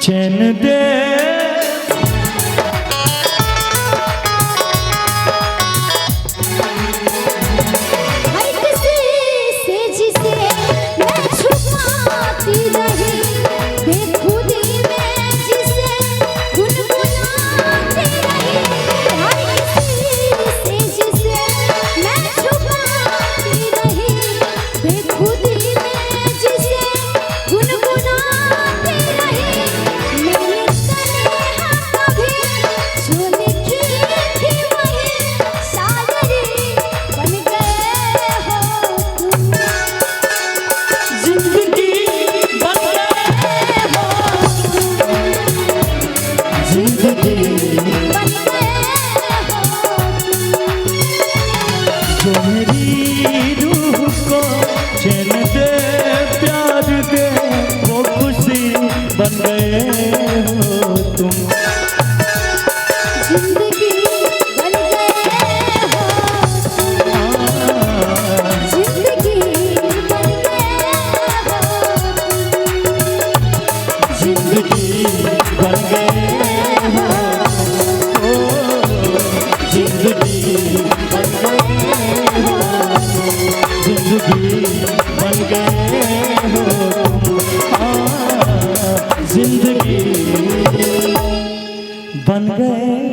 चैन दे बन गए हो तुम। जिंदगी बन गए हो जिंदगी बन गए हो जिंदगी बन गए हो जिंदगी बन गए हो जिंदगी बन गए हो जिंदगी बन गए।